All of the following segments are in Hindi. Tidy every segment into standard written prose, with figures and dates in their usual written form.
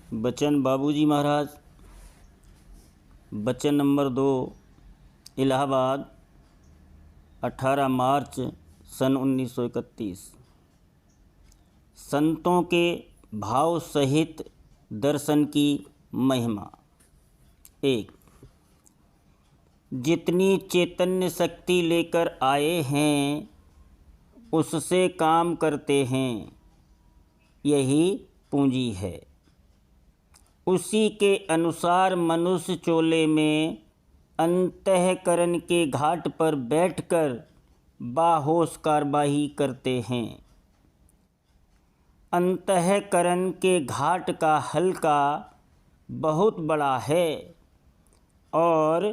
बचन बाबूजी महाराज, बचन नंबर 2, इलाहाबाद, 18 मार्च सन 1931। संतों के भाव सहित दर्शन की महिमा। 1। जितनी चैतन्य शक्ति लेकर आए हैं उससे काम करते हैं, यही पूंजी है। उसी के अनुसार मनुष्य चोले में अंतःकरण के घाट पर बैठकर बाहोश कार्यवाही करते हैं। अंतःकरण के घाट का हल्का बहुत बड़ा है और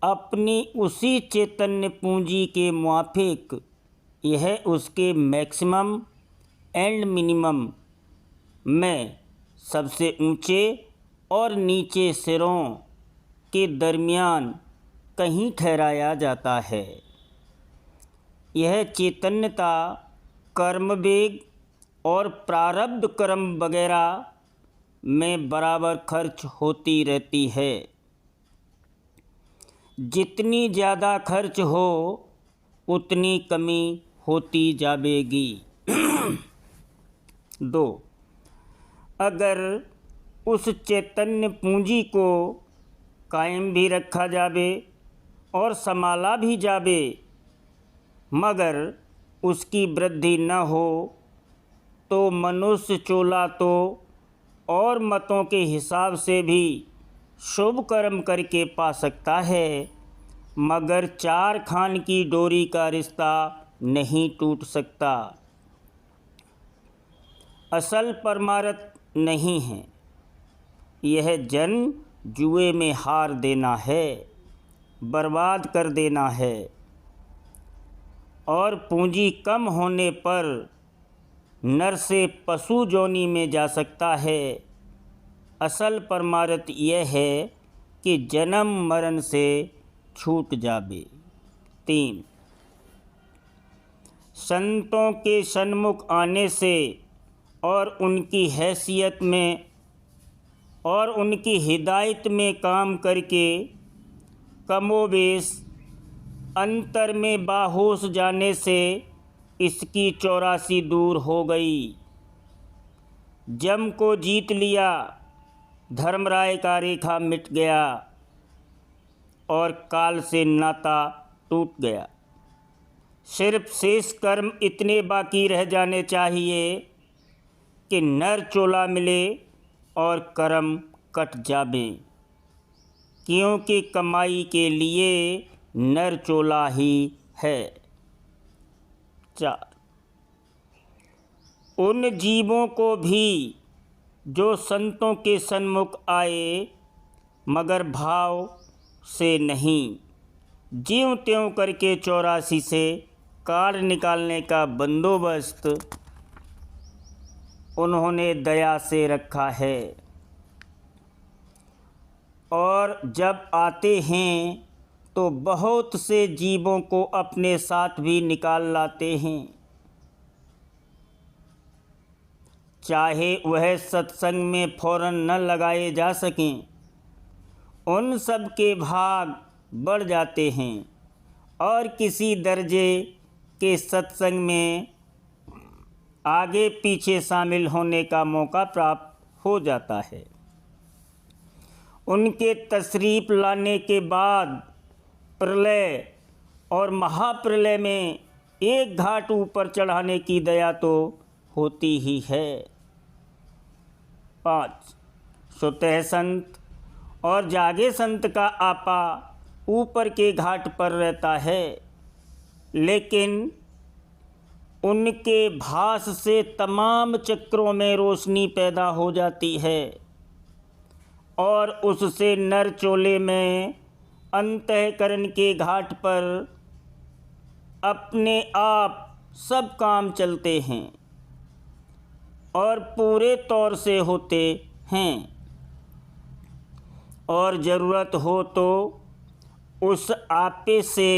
अपनी उसी चैतन्य पूंजी के मुआफिक यह उसके मैक्सिमम एंड मिनिमम में सबसे ऊंचे और नीचे सिरों के दरमियान कहीं ठहराया जाता है। यह चैतन्यता कर्म वेग और प्रारब्ध कर्म वगैरह में बराबर खर्च होती रहती है। जितनी ज़्यादा खर्च हो उतनी कमी होती जाएगी। 2। अगर उस चैतन्य पूंजी को कायम भी रखा जावे और संभाला भी जावे, मगर उसकी वृद्धि न हो तो मनुष्य चोला तो और मतों के हिसाब से भी शुभ कर्म करके पा सकता है, मगर 4 खान की डोरी का रिश्ता नहीं टूट सकता। असल परमार्थ नहीं है, यह जन्म जुए में हार देना है, बर्बाद कर देना है। और पूंजी कम होने पर नर से पशु योनि में जा सकता है। असल परमार्थ यह है कि जन्म मरण से छूट जावे। 3। संतों के सन्मुख आने से और उनकी हैसियत में और उनकी हिदायत में काम करके कमोबेश अंतर में बाहोश जाने से इसकी 84 दूर हो गई। जम को जीत लिया, धर्मराय का रेखा मिट गया और काल से नाता टूट गया। सिर्फ शेष कर्म इतने बाकी रह जाने चाहिए कि नर चोला मिले और कर्म कट जावे, क्योंकि कमाई के लिए नर चोला ही है। 4। उन जीवों को भी जो संतों के सन्मुख आए मगर भाव से नहीं, ज्यों त्यों करके 84 से काट निकालने का बंदोबस्त उन्होंने दया से रखा है। और जब आते हैं तो बहुत से जीवों को अपने साथ भी निकाल लाते हैं, चाहे वह सत्संग में फौरन न लगाए जा सकें। उन सब के भाग बढ़ जाते हैं और किसी दर्जे के सत्संग में आगे पीछे शामिल होने का मौका प्राप्त हो जाता है। उनके तशरीफ़ लाने के बाद प्रलय और महाप्रलय में एक घाट ऊपर चढ़ाने की दया तो होती ही है। 5। स्वतः संत और जागे संत का आपा ऊपर के घाट पर रहता है, लेकिन उनके भास से तमाम चक्रों में रोशनी पैदा हो जाती है और उससे नर चोले में अंतःकरण के घाट पर अपने आप सब काम चलते हैं और पूरे तौर से होते हैं। और ज़रूरत हो तो उस आपे से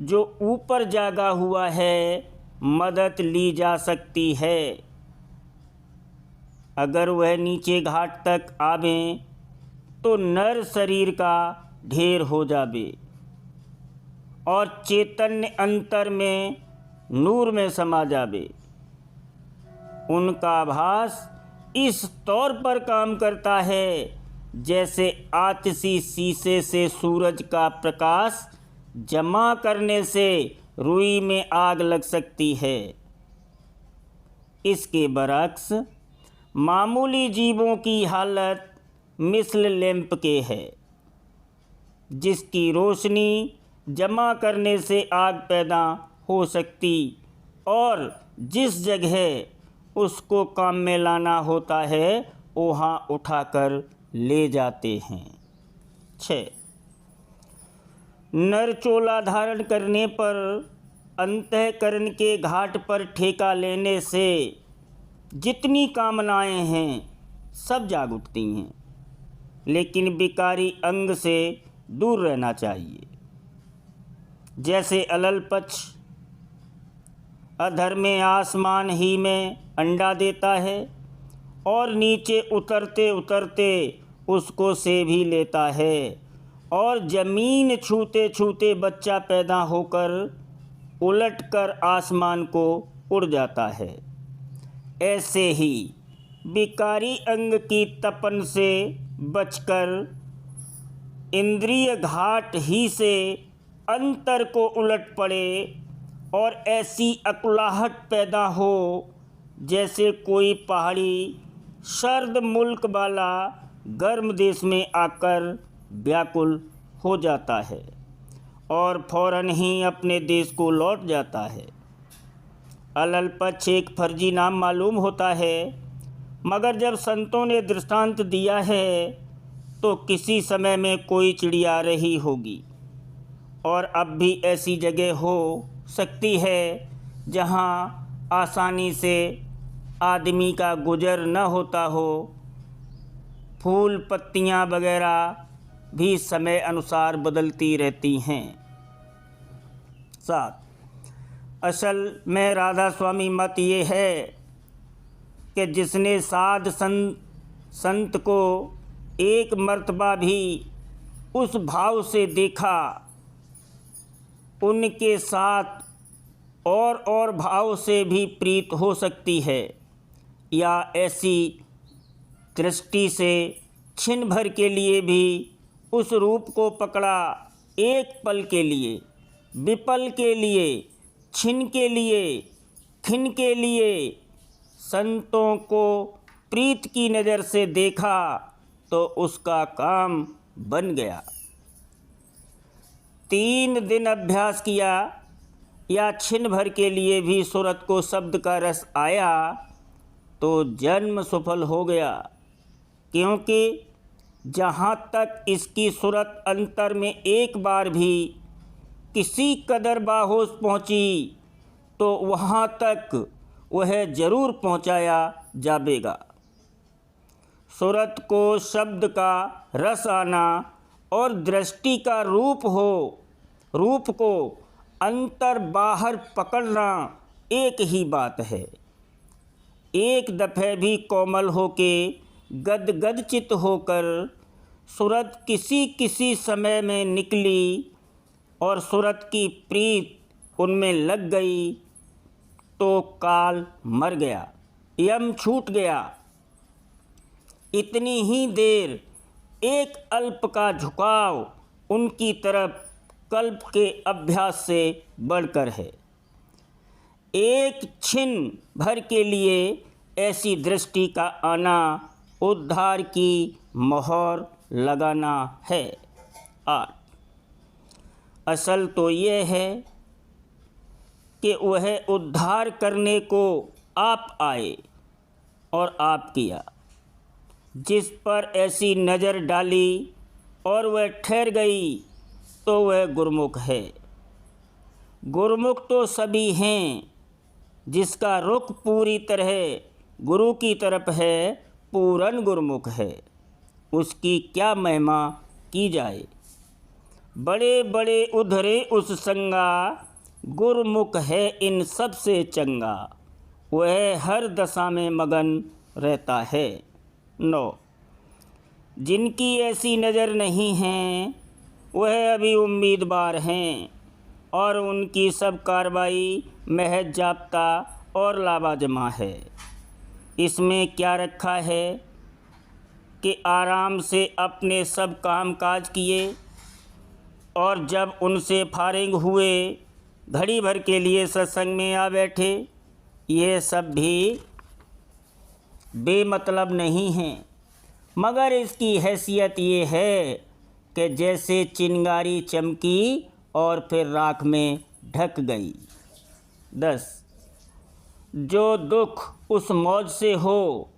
जो ऊपर जागा हुआ है मदद ली जा सकती है। अगर वह नीचे घाट तक आवें तो नर शरीर का ढेर हो जावे और चैतन्य अंतर में नूर में समा जावे। उनका आभास इस तौर पर काम करता है जैसे आतिशी शीशे से सूरज का प्रकाश जमा करने से रुई में आग लग सकती है। इसके बरक्स मामूली जीवों की हालत मिसल लैंप के है, जिसकी रोशनी जमा करने से आग पैदा हो सकती और जिस जगह उसको काम में लाना होता है वहाँ उठाकर ले जाते हैं। 6. नर चोला धारण करने पर अंतःकरण के घाट पर ठेका लेने से जितनी कामनाएं हैं सब जाग उठती हैं, लेकिन विकारी अंग से दूर रहना चाहिए। जैसे अलल पक्ष अधर में आसमान ही में अंडा देता है और नीचे उतरते उतरते उसको से भी लेता है और ज़मीन छूते छूते बच्चा पैदा होकर उलटकर आसमान को उड़ जाता है, ऐसे ही विकारी अंग की तपन से बचकर इंद्रिय घाट ही से अंतर को उलट पड़े और ऐसी अकुलाहट पैदा हो जैसे कोई पहाड़ी सर्द मुल्क वाला गर्म देश में आकर व्याकुल हो जाता है और फौरन ही अपने देश को लौट जाता है। अलल पक्ष एक फर्जी नाम मालूम होता है, मगर जब संतों ने दृष्टांत दिया है तो किसी समय में कोई चिड़िया रही होगी और अब भी ऐसी जगह हो सकती है जहाँ आसानी से आदमी का गुजर न होता हो। फूल पत्तियाँ वगैरह भी समय अनुसार बदलती रहती हैं। 7. असल में राधा स्वामी मत ये है कि जिसने साध संत को एक मर्तबा भी उस भाव से देखा, उनके साथ और भाव से भी प्रीत हो सकती है, या ऐसी दृष्टि से क्षण भर के लिए भी उस रूप को पकड़ा, एक पल के लिए, विपल के लिए, क्षण के लिए, खिन के लिए संतों को प्रीत की नज़र से देखा तो उसका काम बन गया। 3 दिन अभ्यास किया या क्षण भर के लिए भी सूरत को शब्द का रस आया तो जन्म सफल हो गया, क्योंकि जहाँ तक इसकी सूरत अंतर में एक बार भी किसी कदर बाहोश पहुँची तो वहाँ तक वह ज़रूर पहुँचाया जाएगा। सूरत को शब्द का रस आना और दृष्टि का रूप को अंतर बाहर पकड़ना एक ही बात है। एक दफ़े भी कोमल होके गदगद चित होकर सूरत किसी समय में निकली और सूरत की प्रीत उनमें लग गई तो काल मर गया, यम छूट गया। इतनी ही देर एक अल्प का झुकाव उनकी तरफ कल्प के अभ्यास से बढ़कर है। एक क्षण भर के लिए ऐसी दृष्टि का आना उद्धार की मोहर लगाना है। 8. असल तो ये है कि वह उद्धार करने को आप आए और आप किया। जिस पर ऐसी नज़र डाली और वह ठहर गई तो वह गुरमुख है। गुरमुख तो सभी हैं, जिसका रुख पूरी तरह गुरु की तरफ है, पूरन गुरमुख है। उसकी क्या महिमा की जाए। बड़े बड़े उधरे उस संगा, गुरमुख है इन सब से चंगा। वह हर दशा में मगन रहता है। 9, जिनकी ऐसी नज़र नहीं है वह अभी उम्मीदवार हैं और उनकी सब कार्रवाई महज जाब्ता और लावाजमा है। इसमें क्या रखा है कि आराम से अपने सब काम काज किए और जब उनसे फारिग हुए घड़ी भर के लिए सत्संग में आ बैठे। ये सब भी बेमतलब नहीं हैं, मगर इसकी हैसियत ये है कि जैसे चिंगारी चमकी और फिर राख में ढक गई। 10, जो दुख उस मौज से हो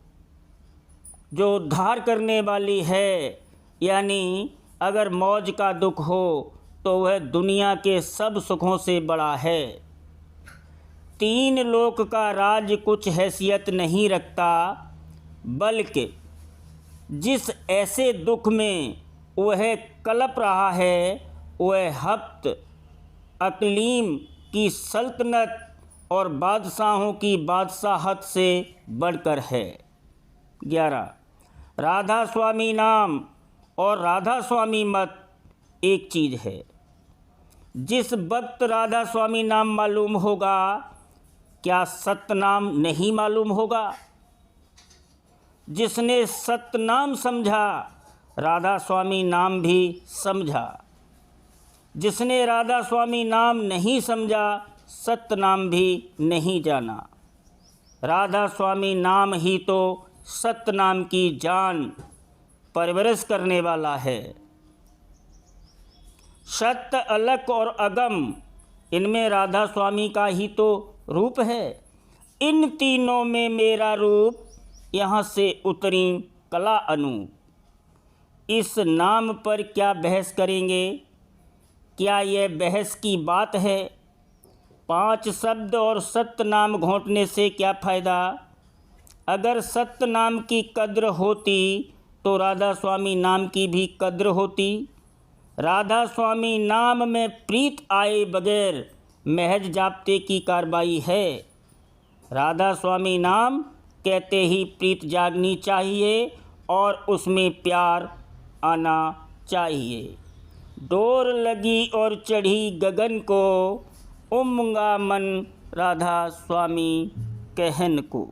जो उद्धार करने वाली है, यानी अगर मौज का दुख हो तो वह दुनिया के सब सुखों से बड़ा है। 3 लोक का राज कुछ हैसियत नहीं रखता, बल्कि जिस ऐसे दुख में वह कलप रहा है वह हफ्त अकलीम की सल्तनत और बादशाहों की बादशाहत से बढ़कर है। 11, राधा स्वामी नाम और राधा स्वामी मत एक चीज़ है। जिस वक्त राधा स्वामी नाम मालूम होगा, क्या सतनाम नहीं मालूम होगा? जिसने सतनाम समझा राधा स्वामी नाम भी समझा। जिसने राधा स्वामी नाम नहीं समझा सतनाम भी नहीं जाना। राधा स्वामी नाम ही तो सतनाम की जान परवरिश करने वाला है। सत्य, अलख और अगम, इनमें राधा स्वामी का ही तो रूप है। इन तीनों में मेरा रूप, यहाँ से उतरी कला अनूप। इस नाम पर क्या बहस करेंगे? क्या यह बहस की बात है? 5 शब्द और सत्य नाम घोंटने से क्या फ़ायदा? अगर सत्य नाम की कद्र होती तो राधा स्वामी नाम की भी कद्र होती। राधा स्वामी नाम में प्रीत आए बगैर महज जाप्ते की कार्रवाई है। राधा स्वामी नाम कहते ही प्रीत जागनी चाहिए और उसमें प्यार आना चाहिए। डोर लगी और चढ़ी गगन को, उमंगा मन राधा स्वामी कहन को।